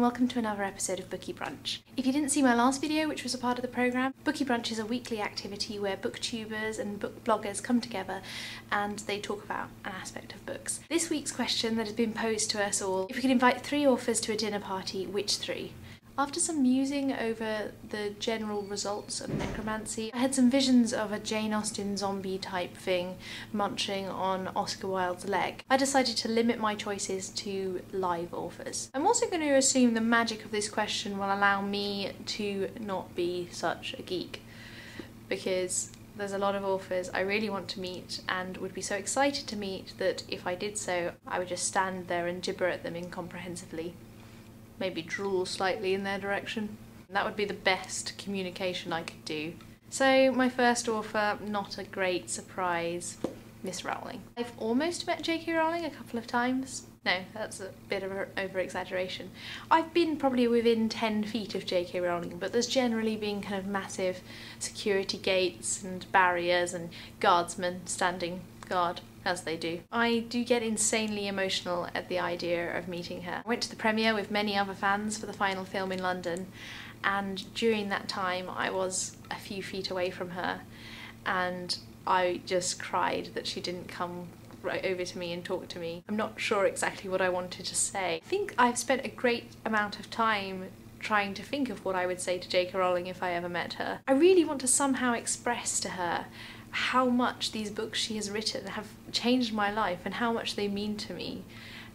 welcome to another episode of Bookie Brunch. If you didn't see my last video, which was a part of the programme, Bookie Brunch is a weekly activity where booktubers and book bloggers come together and they talk about an aspect of books. This week's question that has been posed to us all: if we could invite 3 authors to a dinner party, which 3? After some musing over the general results of necromancy, I had some visions of a Jane Austen zombie type thing munching on Oscar Wilde's leg. I decided to limit my choices to live authors. I'm also going to assume the magic of this question will allow me to not be such a geek, because there's a lot of authors I really want to meet and would be so excited to meet that if I did so, I would just stand there and gibber at them incomprehensibly. Maybe drool slightly in their direction. That would be the best communication I could do. So my first author, not a great surprise, Miss Rowling. I've almost met J.K. Rowling a couple of times. No, that's a bit of an over-exaggeration. I've been probably within 10 feet of J.K. Rowling, but there's generally been kind of massive security gates and barriers and guardsmen standing guard, as they do. I do get insanely emotional at the idea of meeting her. I went to the premiere with many other fans for the final film in London, and during that time I was a few feet away from her and I just cried that she didn't come right over to me and talk to me. I'm not sure exactly what I wanted to say. I think I've spent a great amount of time trying to think of what I would say to J.K. Rowling if I ever met her. I really want to somehow express to her how much these books she has written have changed my life and how much they mean to me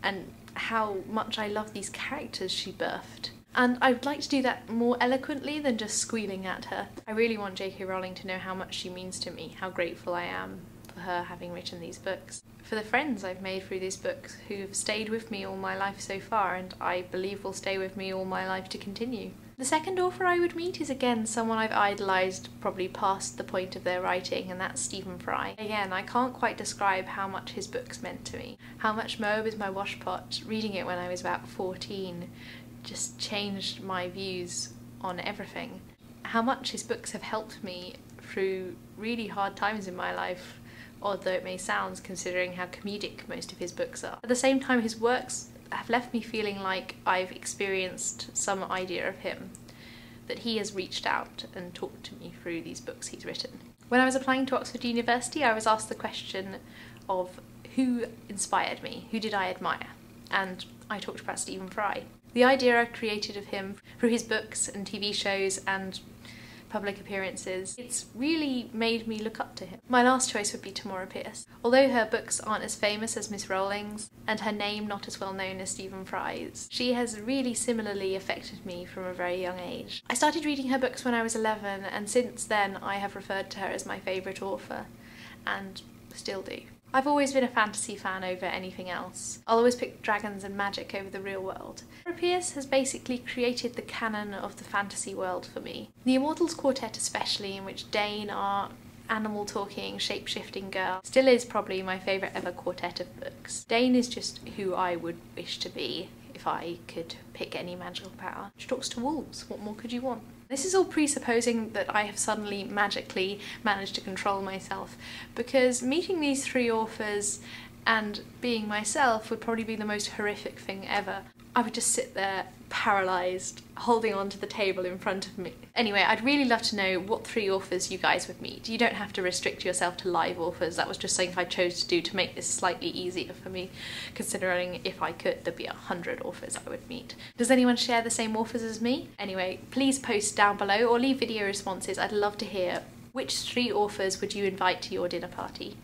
and how much I love these characters she birthed. And I'd like to do that more eloquently than just squealing at her. I really want J.K. Rowling to know how much she means to me, how grateful I am for her having written these books. For the friends I've made through these books who've stayed with me all my life so far and I believe will stay with me all my life to continue. The second author I would meet is again someone I've idolised probably past the point of their writing, and that's Stephen Fry. Again, I can't quite describe how much his books meant to me. How much Moab is my washpot, reading it when I was about 14, just changed my views on everything. How much his books have helped me through really hard times in my life, odd though it may sound considering how comedic most of his books are. At the same time, his works have left me feeling like I've experienced some idea of him, that he has reached out and talked to me through these books he's written. When I was applying to Oxford University, I was asked the question of who inspired me, who did I admire, and I talked about Stephen Fry. The idea I've created of him through his books and TV shows and public appearances, it's really made me look up to him. My last choice would be Tamora Pierce. Although her books aren't as famous as Miss Rowling's and her name not as well known as Stephen Fry's, she has really similarly affected me from a very young age. I started reading her books when I was 11, and since then I have referred to her as my favourite author, and still do. I've always been a fantasy fan over anything else. I'll always pick dragons and magic over the real world. Tamora Pierce has basically created the canon of the fantasy world for me. The Immortals Quartet especially, in which Dane, our animal-talking, shape-shifting girl, still is probably my favourite ever quartet of books. Dane is just who I would wish to be if I could pick any magical power. She talks to wolves, what more could you want? This is all presupposing that I have suddenly magically managed to control myself, because meeting these 3 authors and being myself would probably be the most horrific thing ever. I would just sit there paralysed, holding onto the table in front of me. Anyway, I'd really love to know what 3 authors you guys would meet. You don't have to restrict yourself to live authors. That was just something I chose to do to make this slightly easier for me, considering if I could, there'd be 100 authors I would meet. Does anyone share the same authors as me? Anyway, please post down below or leave video responses. I'd love to hear which 3 authors would you invite to your dinner party.